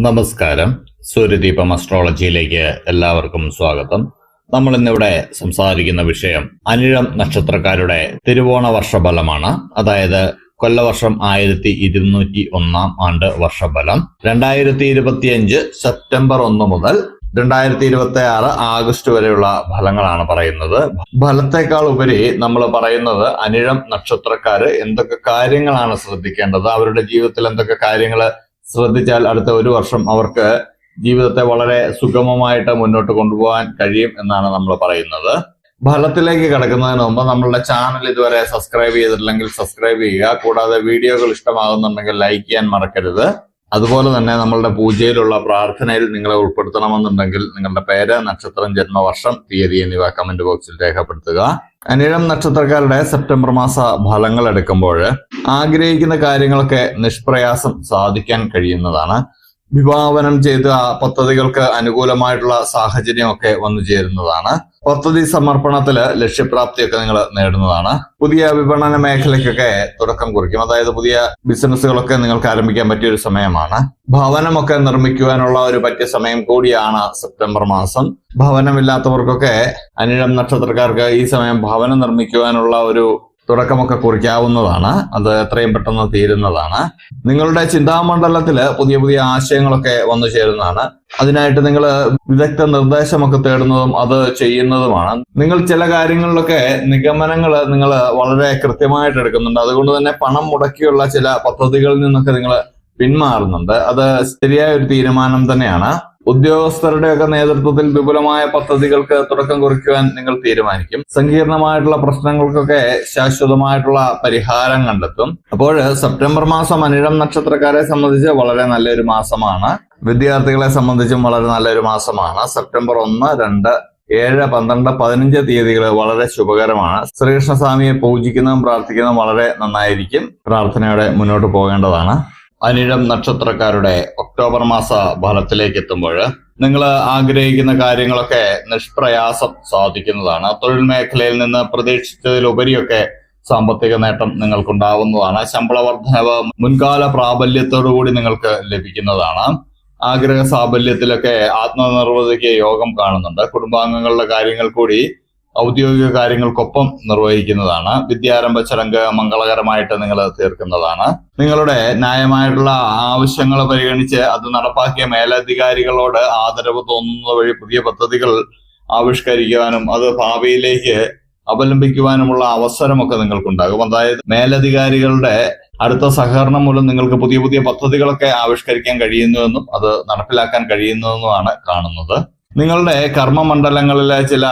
നമസ്കാരം. സൂര്യദീപം അസ്ട്രോളജിയിലേക്ക് എല്ലാവർക്കും സ്വാഗതം. നമ്മൾ ഇന്നിവിടെ സംസാരിക്കുന്ന വിഷയം അനിഴം നക്ഷത്രക്കാരുടെ തിരുവോണ വർഷഫലമാണ്. അതായത് കൊല്ലവർഷം 1201 ആണ്ട് വർഷഫലം 2025 സെപ്റ്റംബർ 1 മുതൽ 2026 ആഗസ്റ്റ് വരെയുള്ള ഫലങ്ങളാണ് പറയുന്നത്. ഫലത്തെക്കാൾ ഉപരി നമ്മൾ പറയുന്നത് അനിഴം നക്ഷത്രക്കാര് എന്തൊക്കെ കാര്യങ്ങളാണ് ശ്രദ്ധിക്കേണ്ടത്, അവരുടെ ജീവിതത്തിൽ എന്തൊക്കെ കാര്യങ്ങൾ ശ്രദ്ധിച്ചാൽ അടുത്ത ഒരു വർഷം അവർക്ക് ജീവിതത്തെ വളരെ സുഗമമായിട്ട് മുന്നോട്ട് കൊണ്ടുപോകാൻ കഴിയും എന്നാണ് നമ്മൾ പറയുന്നത്. ഫലത്തിലേക്ക് കടക്കുന്നതിന് മുമ്പ് നമ്മളുടെ ചാനൽ ഇതുവരെ സബ്സ്ക്രൈബ് ചെയ്തിട്ടില്ലെങ്കിൽ സബ്സ്ക്രൈബ് ചെയ്യുക. കൂടാതെ വീഡിയോകൾ ഇഷ്ടമാകുന്നുണ്ടെങ്കിൽ ലൈക്ക് ചെയ്യാൻ മറക്കരുത്. അതുപോലെ തന്നെ നമ്മളുടെ പൂജയിലുള്ള പ്രാർത്ഥനയിൽ നിങ്ങളെ ഉൾപ്പെടുത്തണമെന്നുണ്ടെങ്കിൽ നിങ്ങളുടെ പേര്, നക്ഷത്രം, ജന്മവർഷം, തീയതി എന്നിവ കമന്റ് ബോക്സിൽ രേഖപ്പെടുത്തുക. അനിഴം നക്ഷത്രക്കാരുടെ സെപ്റ്റംബർ മാസ ഫലങ്ങൾ എടുക്കുമ്പോൾ ആഗ്രഹിക്കുന്ന കാര്യങ്ങളൊക്കെ നിഷ്പ്രയാസം സാധിക്കാൻ കഴിയുന്നതാണ്. വിഭാവനം ചെയ്ത പദ്ധതികൾക്ക് അനുകൂലമായിട്ടുള്ള സാഹചര്യമൊക്കെ വന്നു ചേരുന്നതാണ്. പദ്ധതി സമർപ്പണത്തില് ലക്ഷ്യപ്രാപ്തിയൊക്കെ നിങ്ങൾ നേടുന്നതാണ്. പുതിയ വിപണന മേഖലയ്ക്കൊക്കെ തുടക്കം കുറിക്കും. അതായത് പുതിയ ബിസിനസ്സുകളൊക്കെ നിങ്ങൾക്ക് ആരംഭിക്കാൻ പറ്റിയ ഒരു സമയമാണ്. ഭവനമൊക്കെ നിർമ്മിക്കുവാനുള്ള ഒരു പറ്റിയ സമയം കൂടിയാണ് സെപ്റ്റംബർ മാസം. ഭവനമില്ലാത്തവർക്കൊക്കെ അനിഴം നക്ഷത്രക്കാർക്ക് ഈ സമയം ഭവനം നിർമ്മിക്കുവാനുള്ള ഒരു തുടക്കമൊക്കെ കുറിക്കാവുന്നതാണ്. അത് എത്രയും പെട്ടെന്ന് തീരുന്നതാണ്. നിങ്ങളുടെ ചിന്താമണ്ഡലത്തില് പുതിയ പുതിയ ആശയങ്ങളൊക്കെ വന്നു ചേരുന്നതാണ്. അതിനായിട്ട് നിങ്ങൾ വിദഗ്ധ നിർദ്ദേശമൊക്കെ തേടുന്നതും അത് ചെയ്യുന്നതുമാണ്. നിങ്ങൾ ചില കാര്യങ്ങളിലൊക്കെ നിഗമനങ്ങൾ നിങ്ങൾ വളരെ കൃത്യമായിട്ട് എടുക്കുന്നുണ്ട്. അതുകൊണ്ട് തന്നെ പണം മുടക്കിയുള്ള ചില പദ്ധതികളിൽ നിന്നൊക്കെ നിങ്ങൾ പിന്മാറുന്നുണ്ട്. അത് ശരിയായ ഒരു തീരുമാനം തന്നെയാണ്. ഉദ്യോഗസ്ഥരുടെയൊക്കെ നേതൃത്വത്തിൽ വിപുലമായ പദ്ധതികൾക്ക് തുടക്കം കുറിക്കുവാൻ നിങ്ങൾ തീരുമാനിക്കും. സങ്കീർണമായിട്ടുള്ള പ്രശ്നങ്ങൾക്കൊക്കെ ശാശ്വതമായിട്ടുള്ള പരിഹാരം കണ്ടെത്തും. അപ്പോൾ സെപ്റ്റംബർ മാസം അനിഴം നക്ഷത്രക്കാരെ സംബന്ധിച്ച് വളരെ നല്ലൊരു മാസമാണ്. വിദ്യാർത്ഥികളെ സംബന്ധിച്ചും വളരെ നല്ലൊരു മാസമാണ്. സെപ്റ്റംബർ 1, 2, 7, 12, 15 തീയതികൾ വളരെ ശുഭകരമാണ്. ശ്രീകൃഷ്ണസ്വാമിയെ പൂജിക്കുന്നതും പ്രാർത്ഥിക്കുന്നതും വളരെ നന്നായിരിക്കും. പ്രാർത്ഥനയോടെ മുന്നോട്ട് പോകേണ്ടതാണ്. അനിഴം നക്ഷത്രക്കാരുടെ ഒക്ടോബർ മാസ ഫലത്തിലേക്ക് എത്തുമ്പോൾ നിങ്ങൾ ആഗ്രഹിക്കുന്ന കാര്യങ്ങളൊക്കെ നിഷ്പ്രയാസം സാധിക്കുന്നതാണ്. തൊഴിൽ മേഖലയിൽ നിന്ന് പ്രതീക്ഷിച്ചതിലുപരിയൊക്കെ സാമ്പത്തിക നേട്ടം നിങ്ങൾക്കുണ്ടാവുന്നതാണ്. ശമ്പള വർധനവ് മുൻകാല പ്രാബല്യത്തോടുകൂടി നിങ്ങൾക്ക് ലഭിക്കുന്നതാണ്. ആഗ്രഹ സാബല്യത്തിലൊക്കെ ആത്മനിർവൃതിക്ക് യോഗം കാണുന്നുണ്ട്. കുടുംബാംഗങ്ങളുടെ കാര്യങ്ങൾ കൂടി ഔദ്യോഗിക കാര്യങ്ങൾക്കൊപ്പം നിർവഹിക്കുന്നതാണ്. വിദ്യാരംഭ ചടങ്ങ് മംഗളകരമായിട്ട് നിങ്ങൾ തീർക്കുന്നതാണ്. നിങ്ങളുടെ ന്യായമായിട്ടുള്ള ആവശ്യങ്ങൾ പരിഗണിച്ച് അത് നടപ്പാക്കിയ മേലധികാരികളോട് ആദരവ് തോന്നുന്നത് വഴി പുതിയ പദ്ധതികൾ ആവിഷ്കരിക്കുവാനും അത് ഭാവിയിലേക്ക് അവലംബിക്കുവാനുമുള്ള അവസരമൊക്കെ നിങ്ങൾക്കുണ്ടാകും. അതായത് മേലധികാരികളുടെ അടുത്ത സഹകരണം മൂലം നിങ്ങൾക്ക് പുതിയ പുതിയ പദ്ധതികളൊക്കെ ആവിഷ്കരിക്കാൻ കഴിയുന്നുവെന്നും അത് നടപ്പിലാക്കാൻ കഴിയുന്നുവെന്നുമാണ് കാണുന്നത്. നിങ്ങളുടെ കർമ്മമണ്ഡലങ്ങളിലെ ചില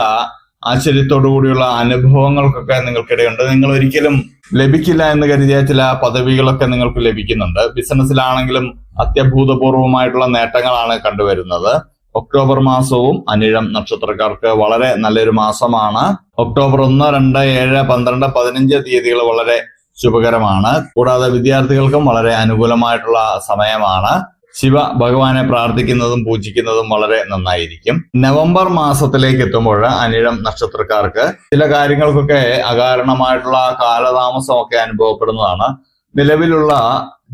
ആശ്ചര്യത്തോടുകൂടിയുള്ള അനുഭവങ്ങൾക്കൊക്കെ നിങ്ങൾക്കിടയുണ്ട്. നിങ്ങൾ ഒരിക്കലും ലഭിക്കില്ല എന്ന് കരുതിയ ചില പദവികളൊക്കെ നിങ്ങൾക്ക് ലഭിക്കുന്നുണ്ട്. ബിസിനസ്സിലാണെങ്കിലും അത്യഭൂതപൂർവമായിട്ടുള്ള നേട്ടങ്ങളാണ് കണ്ടുവരുന്നത്. ഒക്ടോബർ മാസവും അനിഴം നക്ഷത്രക്കാർക്ക് വളരെ നല്ലൊരു മാസമാണ്. ഒക്ടോബർ 1, 2, 7, 12, 15 തീയതികൾ വളരെ ശുഭകരമാണ്. കൂടാതെ വിദ്യാർത്ഥികൾക്കും വളരെ അനുകൂലമായിട്ടുള്ള സമയമാണ്. ശിവ ഭഗവാനെ പ്രാർത്ഥിക്കുന്നതും പൂജിക്കുന്നതും വളരെ നന്നായിരിക്കും. നവംബർ മാസത്തിലേക്ക് എത്തുമ്പോൾ അനിഴം നക്ഷത്രക്കാർക്ക് ചില കാര്യങ്ങൾക്കൊക്കെ അകാരണമായിട്ടുള്ള കാലതാമസമൊക്കെ അനുഭവപ്പെടുന്നതാണ്. നിലവിലുള്ള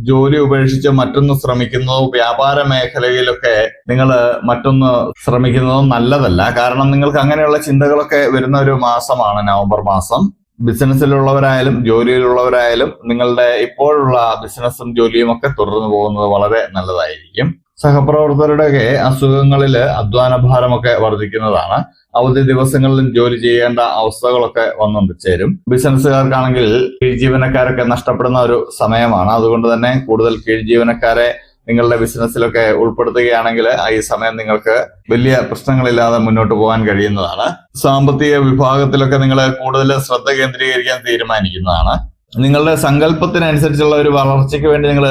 ജോലി ഉപേക്ഷിച്ച് മറ്റൊന്ന് ശ്രമിക്കുന്നതോ വ്യാപാര മേഖലയിലൊക്കെ നിങ്ങൾ മറ്റൊന്ന് ശ്രമിക്കുന്നതും നല്ലതല്ല. കാരണം നിങ്ങൾക്ക് അങ്ങനെയുള്ള ചിന്തകളൊക്കെ വരുന്ന ഒരു മാസമാണ് നവംബർ മാസം. ബിസിനസ്സിലുള്ളവരായാലും ജോലിയിലുള്ളവരായാലും നിങ്ങളുടെ ഇപ്പോഴുള്ള ബിസിനസ്സും ജോലിയും ഒക്കെ തുടർന്നു പോകുന്നത് വളരെ നല്ലതായിരിക്കും. സഹപ്രവർത്തകരുടെയൊക്കെ അസുഖങ്ങളില് അധ്വാന ഭാരമൊക്കെ വർദ്ധിക്കുന്നതാണ്. അവധി ദിവസങ്ങളിലും ജോലി ചെയ്യേണ്ട അവസ്ഥകളൊക്കെ വന്നു ചേരും. ബിസിനസ്സുകാർക്കാണെങ്കിൽ കീഴ്ജീവനക്കാരൊക്കെ നഷ്ടപ്പെടുന്ന ഒരു സമയമാണ്. അതുകൊണ്ട് തന്നെ കൂടുതൽ കീഴ്ജീവനക്കാരെ നിങ്ങളുടെ ബിസിനസ്സിലൊക്കെ ഉൾപ്പെടുത്തുകയാണെങ്കിൽ ഈ സമയം നിങ്ങൾക്ക് വലിയ പ്രശ്നങ്ങളില്ലാതെ മുന്നോട്ട് പോകാൻ കഴിയുന്നതാണ്. സാമ്പത്തിക വിഭാഗത്തിലൊക്കെ നിങ്ങൾ കൂടുതൽ ശ്രദ്ധ കേന്ദ്രീകരിക്കാൻ തീരുമാനിക്കുന്നതാണ്. നിങ്ങളുടെ സങ്കല്പത്തിനനുസരിച്ചുള്ള ഒരു വളർച്ചയ്ക്ക് വേണ്ടി നിങ്ങൾ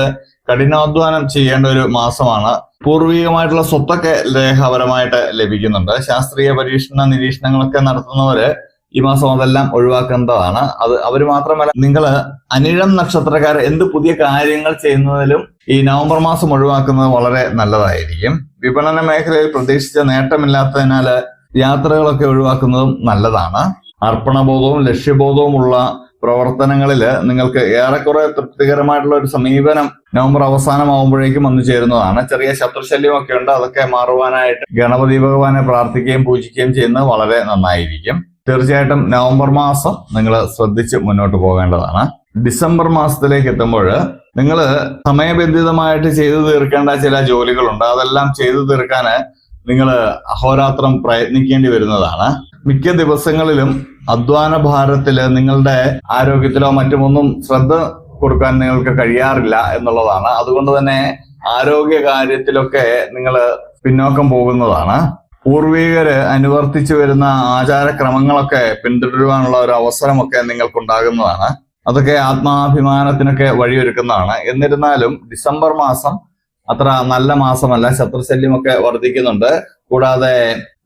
കഠിനാധ്വാനം ചെയ്യേണ്ട ഒരു മാസമാണ്. പൂർവികമായിട്ടുള്ള സ്വത്തൊക്കെ രേഖാപരമായിട്ട് ലഭിക്കുന്നുണ്ട്. ശാസ്ത്രീയ പരീക്ഷണ നിരീക്ഷണങ്ങളൊക്കെ നടത്തുന്നവര് ഈ മാസം അതെല്ലാം ഒഴിവാക്കേണ്ടതാണ്. അത് അവർ മാത്രമല്ല, നിങ്ങൾ അനിഴം നക്ഷത്രക്കാർ എന്ത് പുതിയ കാര്യങ്ങൾ ചെയ്യുന്നതിലും ഈ നവംബർ മാസം ഒഴിവാക്കുന്നത് വളരെ നല്ലതായിരിക്കും. വിപണന മേഖലയിൽ പ്രതീക്ഷിച്ച നേട്ടമില്ലാത്തതിനാൽ യാത്രകളൊക്കെ ഒഴിവാക്കുന്നതും നല്ലതാണ്. അർപ്പണബോധവും ലക്ഷ്യബോധവുമുള്ള പ്രവർത്തനങ്ങളിൽ നിങ്ങൾക്ക് ഏറെക്കുറെ തൃപ്തികരമായിട്ടുള്ള ഒരു സമീപനം നവംബർ അവസാനമാകുമ്പോഴേക്കും വന്നു ചേരുന്നതാണ്. ചെറിയ ശത്രുശല്യമൊക്കെ ഉണ്ട്, അതൊക്കെ മാറുവാനായിട്ട് ഗണപതി ഭഗവാനെ പ്രാർത്ഥിക്കുകയും പൂജിക്കുകയും ചെയ്യുന്നത് വളരെ നന്നായിരിക്കും. തീർച്ചയായിട്ടും നവംബർ മാസം നിങ്ങൾ ശ്രദ്ധിച്ച് മുന്നോട്ട് പോകേണ്ടതാണ്. ഡിസംബർ മാസത്തിലേക്ക് എത്തുമ്പോൾ നിങ്ങൾ സമയബന്ധിതമായിട്ട് ചെയ്തു തീർക്കേണ്ട ചില ജോലികളുണ്ട്. അതെല്ലാം ചെയ്തു തീർക്കാൻ നിങ്ങൾ അഹോരാത്രം പ്രയത്നിക്കേണ്ടി വരുന്നതാണ്. മിക്ക ദിവസങ്ങളിലും അധ്വാന ഭാരത്തില് നിങ്ങളുടെ ആരോഗ്യത്തിലോ മറ്റുമൊന്നും ശ്രദ്ധ കൊടുക്കാൻ നിങ്ങൾക്ക് കഴിയാറില്ല എന്നുള്ളതാണ്. അതുകൊണ്ട് തന്നെ ആരോഗ്യ കാര്യത്തിലൊക്കെ നിങ്ങൾ പിന്നോക്കം പോകുന്നതാണ്. പൂർവികര് അനുവർത്തിച്ചു വരുന്ന ആചാരക്രമങ്ങളൊക്കെ പിന്തുടരുവാനുള്ള ഒരു അവസരമൊക്കെ നിങ്ങൾക്കുണ്ടാകുന്നതാണ്. അതൊക്കെ ആത്മാഭിമാനത്തിനൊക്കെ വഴിയൊരുക്കുന്നതാണ്. എന്നിരുന്നാലും ഡിസംബർ മാസം അത്ര നല്ല മാസമല്ല. ശത്രുശല്യമൊക്കെ വർദ്ധിക്കുന്നുണ്ട്, കൂടാതെ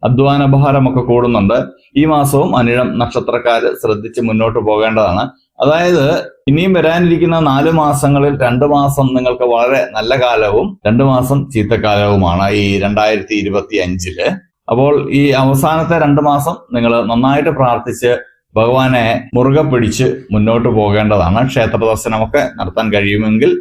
അധ്വാന ഭാരമൊക്കെ കൂടുന്നുണ്ട്. ഈ മാസവും അനിഴം നക്ഷത്രക്കാര് ശ്രദ്ധിച്ച് മുന്നോട്ട് പോകേണ്ടതാണ്. അതായത് ഇനിയും വരാനിരിക്കുന്ന 4 മാസങ്ങളിൽ 2 മാസം നിങ്ങൾക്ക് വളരെ നല്ല കാലവും 2 മാസം ചീത്തക്കാലവുമാണ് ഈ 2025. അപ്പോൾ ഈ അവസാനത്തെ 2 മാസം നിങ്ങൾ നന്നായിട്ട് പ്രാർത്ഥിച്ച് ഭഗവാനെ മുറുകെ പിടിച്ച് മുന്നോട്ട് പോകേണ്ടതാണ്. ക്ഷേത്ര ദർശനമൊക്കെ നടത്താൻ കഴിയുമെങ്കിൽ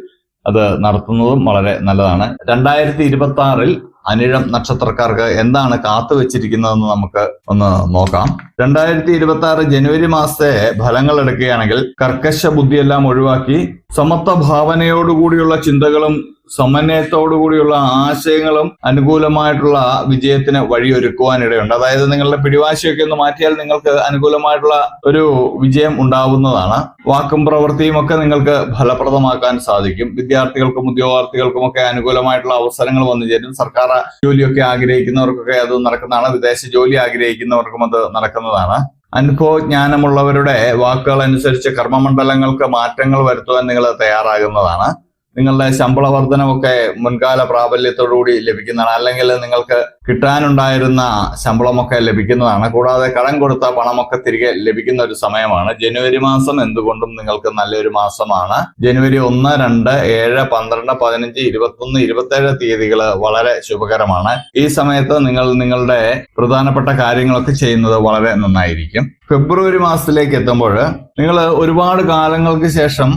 അത് നടത്തുന്നതും വളരെ നല്ലതാണ്. 2026 അനിഴം നക്ഷത്രക്കാർക്ക് എന്താണ് കാത്തുവെച്ചിരിക്കുന്നതെന്ന് നമുക്ക് ഒന്ന് നോക്കാം. 2026 ജനുവരി മാസത്തെ ഫലങ്ങൾ എടുക്കുകയാണെങ്കിൽ കർക്കശ ബുദ്ധിയെല്ലാം ഒഴിവാക്കി സമത്വ ഭാവനയോടുകൂടിയുള്ള ചിന്തകളും സമന്വയത്തോടുകൂടിയുള്ള ആശയങ്ങളും അനുകൂലമായിട്ടുള്ള വിജയത്തിന് വഴിയൊരുക്കുവാനിടയുണ്ട്. അതായത് നിങ്ങളുടെ പിടിവാശിയൊക്കെ ഒന്ന് മാറ്റിയാൽ നിങ്ങൾക്ക് അനുകൂലമായിട്ടുള്ള ഒരു വിജയം ഉണ്ടാവുന്നതാണ്. വാക്കും പ്രവൃത്തിയും ഒക്കെ നിങ്ങൾക്ക് ഫലപ്രദമാക്കാൻ സാധിക്കും. വിദ്യാർത്ഥികൾക്കും ഉദ്യോഗാർത്ഥികൾക്കും ഒക്കെ അനുകൂലമായിട്ടുള്ള അവസരങ്ങൾ വന്നു ചേരും. സർക്കാർ ജോലിയൊക്കെ ആഗ്രഹിക്കുന്നവർക്കൊക്കെ അത് നടക്കുന്നതാണ്. വിദേശ ജോലി ആഗ്രഹിക്കുന്നവർക്കും അത് നടക്കുന്നതാണ്. അനുഭവജ്ഞാനമുള്ളവരുടെ വാക്കുകൾ അനുസരിച്ച് കർമ്മമണ്ഡലങ്ങൾക്ക് മാറ്റങ്ങൾ വരുത്തുവാൻ നിങ്ങൾ തയ്യാറാകുന്നതാണ്. നിങ്ങളുടെ ശമ്പള വർധനമൊക്കെ മുൻകാല പ്രാബല്യത്തോടുകൂടി ലഭിക്കുന്നതാണ്. അല്ലെങ്കിൽ നിങ്ങൾക്ക് കിട്ടാനുണ്ടായിരുന്ന ശമ്പളമൊക്കെ ലഭിക്കുന്നതാണ്. കൂടാതെ കടം കൊടുത്ത പണമൊക്കെ തിരികെ ലഭിക്കുന്ന ഒരു സമയമാണ്. ജനുവരി മാസം എന്തുകൊണ്ടും നിങ്ങൾക്ക് നല്ലൊരു മാസമാണ്. ജനുവരി 1, 2, 7, 12, 15, 21, 27 തീയതികൾ വളരെ ശുഭകരമാണ്. ഈ സമയത്ത് നിങ്ങൾ നിങ്ങളുടെ പ്രധാനപ്പെട്ട കാര്യങ്ങളൊക്കെ ചെയ്യുന്നത് വളരെ നന്നായിരിക്കും. ഫെബ്രുവരി മാസത്തിലേക്ക് എത്തുമ്പോൾ നിങ്ങൾ ഒരുപാട് കാലങ്ങൾക്ക് ശേഷം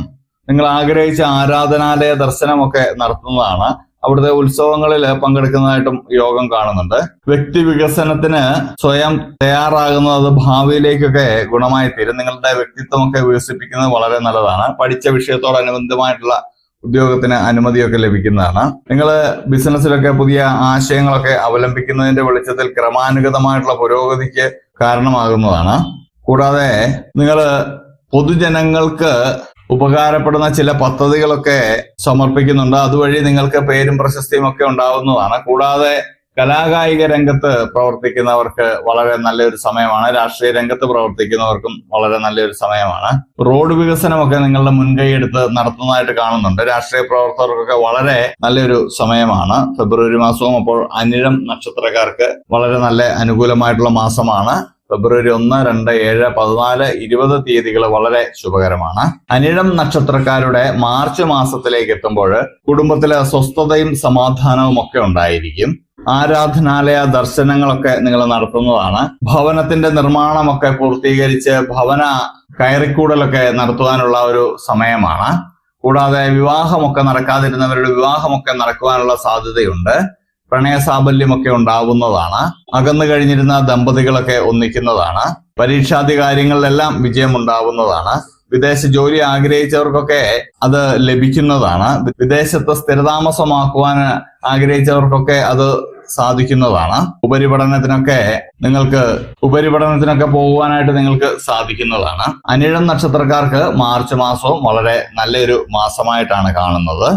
നിങ്ങൾ ആഗ്രഹിച്ച ആരാധനാലയ ദർശനമൊക്കെ നടത്തുന്നതാണ്. അവിടുത്തെ ഉത്സവങ്ങളിൽ പങ്കെടുക്കുന്നതായിട്ടും യോഗം കാണുന്നുണ്ട്. വ്യക്തി വികസനത്തിന് സ്വയം തയ്യാറാകുന്നത് ഭാവിയിലേക്കൊക്കെ ഗുണമായി തീരും. നിങ്ങളുടെ വ്യക്തിത്വമൊക്കെ വികസിപ്പിക്കുന്നത് വളരെ നല്ലതാണ്. പഠിച്ച വിഷയത്തോടനുബന്ധമായിട്ടുള്ള ഉദ്യോഗത്തിന് അനുമതിയൊക്കെ ലഭിക്കുന്നതാണ്. നിങ്ങൾ ബിസിനസ്സിലൊക്കെ പുതിയ ആശയങ്ങളൊക്കെ അവലംബിക്കുന്നതിന്റെ വെളിച്ചത്തിൽ ക്രമാനുഗതമായിട്ടുള്ള പുരോഗതിക്ക് കാരണമാകുന്നതാണ്. കൂടാതെ നിങ്ങൾ പൊതുജനങ്ങൾക്ക് ഉപകാരപ്പെടുന്ന ചില പദ്ധതികളൊക്കെ സമർപ്പിക്കുന്നുണ്ട്. അതുവഴി നിങ്ങൾക്ക് പേരും പ്രശസ്തിയും ഒക്കെ ഉണ്ടാവുന്നതാണ്. കൂടാതെ കലാകായിക രംഗത്ത് പ്രവർത്തിക്കുന്നവർക്ക് വളരെ നല്ലൊരു സമയമാണ്. രാഷ്ട്രീയ രംഗത്ത് പ്രവർത്തിക്കുന്നവർക്കും വളരെ നല്ലൊരു സമയമാണ്. റോഡ് വികസനമൊക്കെ നിങ്ങളുടെ മുൻകൈ എടുത്ത് നടത്തുന്നതായിട്ട് കാണുന്നുണ്ട്. രാഷ്ട്രീയ പ്രവർത്തകർക്കൊക്കെ വളരെ നല്ലൊരു സമയമാണ് ഫെബ്രുവരി മാസവും. അപ്പോൾ അനിഴം നക്ഷത്രക്കാർക്ക് വളരെ നല്ല അനുകൂലമായിട്ടുള്ള മാസമാണ്. ഫെബ്രുവരി 1, 2, 7, 14, 20 തീയതികൾ വളരെ ശുഭകരമാണ്. അനിഴം നക്ഷത്രക്കാരുടെ മാർച്ച് മാസത്തിലേക്ക് എത്തുമ്പോൾ കുടുംബത്തിലെ സ്വസ്ഥതയും സമാധാനവും ഒക്കെ ഉണ്ടായിരിക്കും. ആരാധനാലയ ദർശനങ്ങളൊക്കെ നിങ്ങൾ നടത്തുന്നതാണ്. ഭവനത്തിന്റെ നിർമ്മാണമൊക്കെ പൂർത്തീകരിച്ച് ഭവന കയറിക്കൂടലൊക്കെ നടത്തുവാനുള്ള ഒരു സമയമാണ്. കൂടാതെ വിവാഹമൊക്കെ നടക്കാതിരുന്നവരുടെ വിവാഹമൊക്കെ നടക്കുവാനുള്ള സാധ്യതയുണ്ട്. പ്രണയസാബല്യമൊക്കെ ഉണ്ടാവുന്നതാണ്. അകന്നു കഴിഞ്ഞിരുന്ന ദമ്പതികളൊക്കെ ഒന്നിക്കുന്നതാണ്. പരീക്ഷാദി കാര്യങ്ങളിലെല്ലാം വിജയം ഉണ്ടാവുന്നതാണ്. വിദേശ ജോലി ആഗ്രഹിച്ചവർക്കൊക്കെ അത് ലഭിക്കുന്നതാണ്. വിദേശത്ത് സ്ഥിരതാമസമാക്കുവാൻ ആഗ്രഹിച്ചവർക്കൊക്കെ അത് സാധിക്കുന്നതാണ്. ഉപരിപഠനത്തിനൊക്കെ പോകുവാനായിട്ട് നിങ്ങൾക്ക് സാധിക്കുന്നതാണ്. അനിഴം നക്ഷത്രക്കാർക്ക് മാർച്ച് മാസവും വളരെ നല്ലൊരു മാസമായിട്ടാണ് കാണുന്നത്.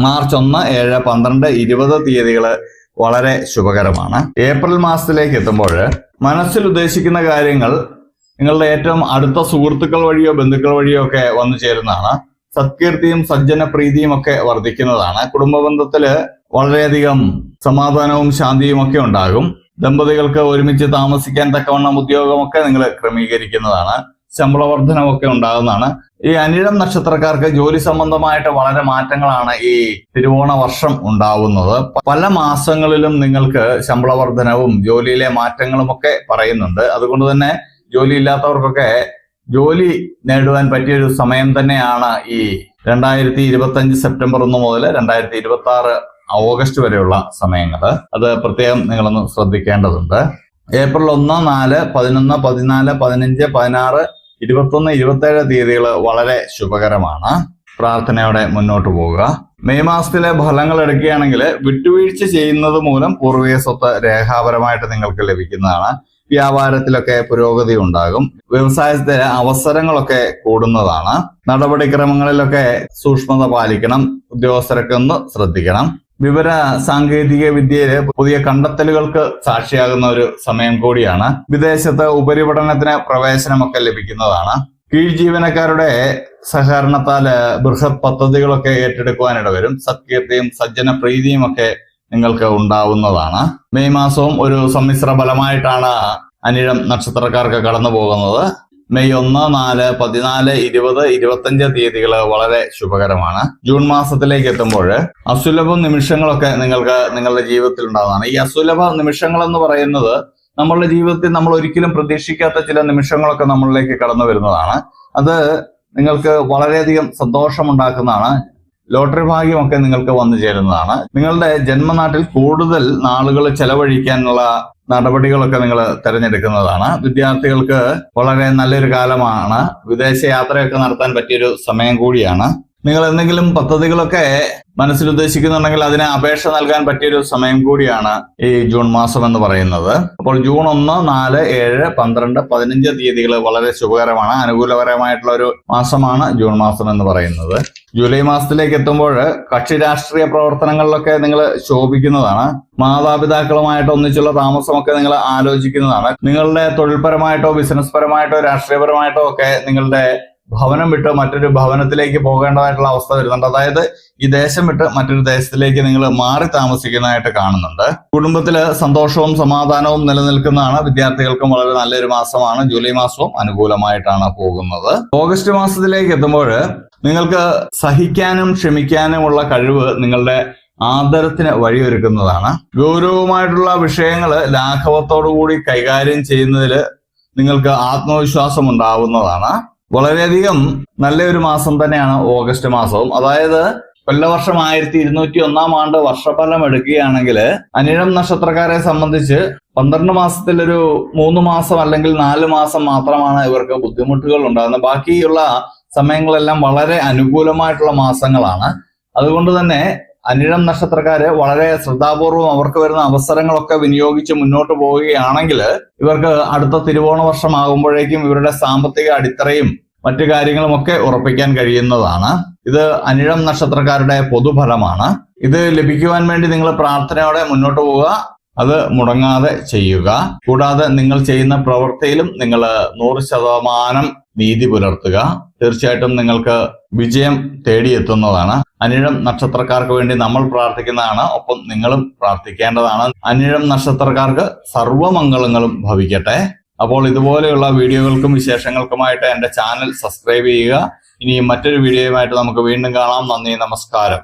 മാർച്ച് 1, 7, 12, 20 തീയതികൾ വളരെ ശുഭകരമാണ്. ഏപ്രിൽ മാസത്തിലേക്ക് എത്തുമ്പോൾ മനസ്സിൽ ഉദ്ദേശിക്കുന്ന കാര്യങ്ങൾ നിങ്ങളുടെ ഏറ്റവും അടുത്ത സുഹൃത്തുക്കൾ വഴിയോ ബന്ധുക്കൾ വഴിയോ ഒക്കെ വന്നു ചേരുന്നതാണ്. സത്കീർത്തിയും സജ്ജനപ്രീതിയും ഒക്കെ വർദ്ധിക്കുന്നതാണ്. കുടുംബ ബന്ധത്തില് വളരെയധികം സമാധാനവും ശാന്തിയും ഒക്കെ ഉണ്ടാകും. ദമ്പതികൾക്ക് ഒരുമിച്ച് താമസിക്കാൻ തക്കവണ്ണം ഉദ്യോഗമൊക്കെ നിങ്ങൾ ക്രമീകരിക്കുന്നതാണ്. ശമ്പള വർധനമൊക്കെ ഉണ്ടാകുന്നതാണ്. ഈ അനിഴം നക്ഷത്രക്കാർക്ക് ജോലി സംബന്ധമായിട്ട് വളരെ മാറ്റങ്ങളാണ് ഈ തിരുവോണ വർഷം ഉണ്ടാവുന്നത്. പല മാസങ്ങളിലും നിങ്ങൾക്ക് ശമ്പള വർധനവും ജോലിയിലെ മാറ്റങ്ങളും ഒക്കെ പറയുന്നുണ്ട്. അതുകൊണ്ട് തന്നെ ജോലി ഇല്ലാത്തവർക്കൊക്കെ ജോലി നേടുവാൻ പറ്റിയൊരു സമയം തന്നെയാണ് ഈ 2025 സെപ്റ്റംബർ 1 മുതൽ 2026 ഓഗസ്റ്റ് വരെയുള്ള സമയങ്ങൾ. അത് പ്രത്യേകം നിങ്ങളൊന്ന് ശ്രദ്ധിക്കേണ്ടതുണ്ട്. ഏപ്രിൽ 1, 4, 11, 14, 15, 16, 21, 27 തീയതികൾ വളരെ ശുഭകരമാണ്. പ്രാർത്ഥനയോടെ മുന്നോട്ട് പോവുക. മെയ് മാസത്തിലെ ഫലങ്ങൾ എടുക്കുകയാണെങ്കിൽ വിട്ടുവീഴ്ച ചെയ്യുന്നത് മൂലം പൂർവിക സ്വത്ത് രേഖാപരമായിട്ട് നിങ്ങൾക്ക് ലഭിക്കുന്നതാണ്. വ്യാപാരത്തിലൊക്കെ പുരോഗതി ഉണ്ടാകും. വ്യവസായത്തിലെ അവസരങ്ങളൊക്കെ കൂടുന്നതാണ്. നടപടിക്രമങ്ങളിലൊക്കെ സൂക്ഷ്മത പാലിക്കണം. ഉദ്യോഗസ്ഥരൊക്കെ ഒന്ന് ശ്രദ്ധിക്കണം. വിവര സാങ്കേതിക വിദ്യയിലെ പുതിയ കണ്ടെത്തലുകൾക്ക് സാക്ഷിയാകുന്ന ഒരു സമയം കൂടിയാണ്. വിദേശത്ത് ഉപരിപഠനത്തിന് പ്രവേശനമൊക്കെ ലഭിക്കുന്നതാണ്. കീഴ് ജീവനക്കാരുടെ സഹകരണത്താല് ബൃഹത് പദ്ധതികളൊക്കെ ഏറ്റെടുക്കുവാനിട വരും. സത്കീർത്തിയും സജ്ജന പ്രീതിയും ഒക്കെ നിങ്ങൾക്ക് ഉണ്ടാവുന്നതാണ്. മെയ് മാസവും ഒരു സമ്മിശ്ര ഫലമായിട്ടാണ് അനിഴം നക്ഷത്രക്കാർക്ക് കടന്നു പോകുന്നത്. മെയ് 1, 4, 14, 20, 25 തീയതികൾ വളരെ ശുഭകരമാണ്. ജൂൺ മാസത്തിലേക്ക് എത്തുമ്പോൾ അസുലഭ നിമിഷങ്ങളൊക്കെ നിങ്ങൾക്ക് നിങ്ങളുടെ ജീവിതത്തിൽ ഉണ്ടാകുന്നതാണ്. ഈ അസുലഭ നിമിഷങ്ങൾ എന്ന് പറയുന്നത് നമ്മളുടെ ജീവിതത്തിൽ നമ്മൾ ഒരിക്കലും പ്രതീക്ഷിക്കാത്ത ചില നിമിഷങ്ങളൊക്കെ നമ്മളിലേക്ക് കടന്നു വരുന്നതാണ്. അത് നിങ്ങൾക്ക് വളരെയധികം സന്തോഷമുണ്ടാക്കുന്നതാണ്. ലോട്ടറി ഭാഗ്യമൊക്കെ നിങ്ങൾക്ക് വന്നു ചേരുന്നതാണ്. നിങ്ങളുടെ ജന്മനാട്ടിൽ കൂടുതൽ നാളുകൾ ചെലവഴിക്കാനുള്ള നടപടികളൊക്കെ നിങ്ങൾ തിരഞ്ഞെടുക്കുന്നതാണ്. വിദ്യാർത്ഥികൾക്ക് വളരെ നല്ലൊരു കാലമാണ്. വിദേശ യാത്രയൊക്കെ നടത്താൻ പറ്റിയൊരു സമയം കൂടിയാണ്. നിങ്ങൾ എന്തെങ്കിലും പദ്ധതികളൊക്കെ മനസ്സിൽ ഉദ്ദേശിക്കുന്നുണ്ടെങ്കിൽ അതിന് അപേക്ഷ നൽകാൻ പറ്റിയൊരു സമയം കൂടിയാണ് ഈ ജൂൺ മാസം എന്ന് പറയുന്നത്. അപ്പോൾ ജൂൺ 1, 4, 7, 12, 15 തീയതികൾ വളരെ ശുഭകരമാണ്. അനുകൂലപരമായിട്ടുള്ള ഒരു മാസമാണ് ജൂൺ മാസം എന്ന് പറയുന്നത്. ജൂലൈ മാസത്തിലേക്ക് എത്തുമ്പോൾ കക്ഷി രാഷ്ട്രീയ പ്രവർത്തനങ്ങളിലൊക്കെ നിങ്ങൾ ശോഭിക്കുന്നതാണ്. മാതാപിതാക്കളുമായിട്ട് ഒന്നിച്ചുള്ള താമസമൊക്കെ നിങ്ങൾ ആലോചിക്കുന്നതാണ്. നിങ്ങളുടെ തൊഴിൽപരമായിട്ടോ ബിസിനസ് പരമായിട്ടോ രാഷ്ട്രീയപരമായിട്ടോ ഒക്കെ നിങ്ങളുടെ ഭവനം വിട്ട് മറ്റൊരു ഭവനത്തിലേക്ക് പോകേണ്ടതായിട്ടുള്ള അവസ്ഥ വരുന്നുണ്ട്. അതായത് ഈ ദേശം വിട്ട് മറ്റൊരു ദേശത്തിലേക്ക് നിങ്ങൾ മാറി താമസിക്കുന്നതായിട്ട് കാണുന്നുണ്ട്. കുടുംബത്തില് സന്തോഷവും സമാധാനവും നിലനിൽക്കുന്നതാണ്. വിദ്യാർത്ഥികൾക്കും വളരെ നല്ലൊരു മാസമാണ്. ജൂലൈ മാസവും അനുകൂലമായിട്ടാണ് പോകുന്നത്. ഓഗസ്റ്റ് മാസത്തിലേക്ക് എത്തുമ്പോൾ നിങ്ങൾക്ക് സഹിക്കാനും ക്ഷമിക്കാനുമുള്ള കഴിവ് നിങ്ങളുടെ ആദരത്തിന് വഴിയൊരുക്കുന്നതാണ്. ഗൗരവമായിട്ടുള്ള വിഷയങ്ങൾ ലാഘവത്തോടുകൂടി കൈകാര്യം ചെയ്യുന്നതിൽ നിങ്ങൾക്ക് ആത്മവിശ്വാസം ഉണ്ടാവുന്നതാണ്. വളരെയധികം നല്ലൊരു മാസം തന്നെയാണ് ഓഗസ്റ്റ് മാസവും. അതായത് കൊല്ലവർഷം 1201 ആണ്ട് വർഷഫലം എടുക്കുകയാണെങ്കിൽ അനിഴം നക്ഷത്രക്കാരെ സംബന്ധിച്ച് 12 മാസത്തിലൊരു 3 മാസം അല്ലെങ്കിൽ 4 മാസം മാത്രമാണ് ഇവർക്ക് ബുദ്ധിമുട്ടുകൾ ഉണ്ടാകുന്നത്. ബാക്കിയുള്ള സമയങ്ങളെല്ലാം വളരെ അനുകൂലമായിട്ടുള്ള മാസങ്ങളാണ്. അതുകൊണ്ട് തന്നെ അനിഴം നക്ഷത്രക്കാര് വളരെ ശ്രദ്ധാപൂർവം അവർക്ക് വരുന്ന അവസരങ്ങളൊക്കെ വിനിയോഗിച്ച് മുന്നോട്ട് പോവുകയാണെങ്കിൽ ഇവർക്ക് അടുത്ത തിരുവോണ വർഷമാകുമ്പോഴേക്കും ഇവരുടെ സാമ്പത്തിക അടിത്തറയും മറ്റു കാര്യങ്ങളുമൊക്കെ ഉറപ്പിക്കാൻ കഴിയുന്നതാണ്. ഇത് അനിഴം നക്ഷത്രക്കാരുടെ പൊതുഫലമാണ്. ഇത് ലഭിക്കുവാൻ വേണ്ടി നിങ്ങൾ പ്രാർത്ഥനയോടെ മുന്നോട്ട് പോവുക. അത് മുടങ്ങാതെ ചെയ്യുക. കൂടാതെ നിങ്ങൾ ചെയ്യുന്ന പ്രവൃത്തിയിലും നിങ്ങൾ 100% നീതി പുലർത്തുക. തീർച്ചയായിട്ടും നിങ്ങൾക്ക് വിജയം തേടിയെത്തുന്നതാണ്. അനിഴം നക്ഷത്രക്കാർക്ക് വേണ്ടി നമ്മൾ പ്രാർത്ഥിക്കുന്നതാണ്. ഒപ്പം നിങ്ങളും പ്രാർത്ഥിക്കേണ്ടതാണ്. അനിഴം നക്ഷത്രക്കാർക്ക് സർവ്വമംഗളങ്ങളും ഭവിക്കട്ടെ. അപ്പോൾ ഇതുപോലെയുള്ള വീഡിയോകൾക്കും വിശേഷങ്ങൾക്കുമായിട്ട് എൻ്റെ ചാനൽ സബ്സ്ക്രൈബ് ചെയ്യുക. ഇനി മറ്റൊരു വീഡിയോയുമായിട്ട് നമുക്ക് വീണ്ടും കാണാം. നന്ദി, നമസ്കാരം.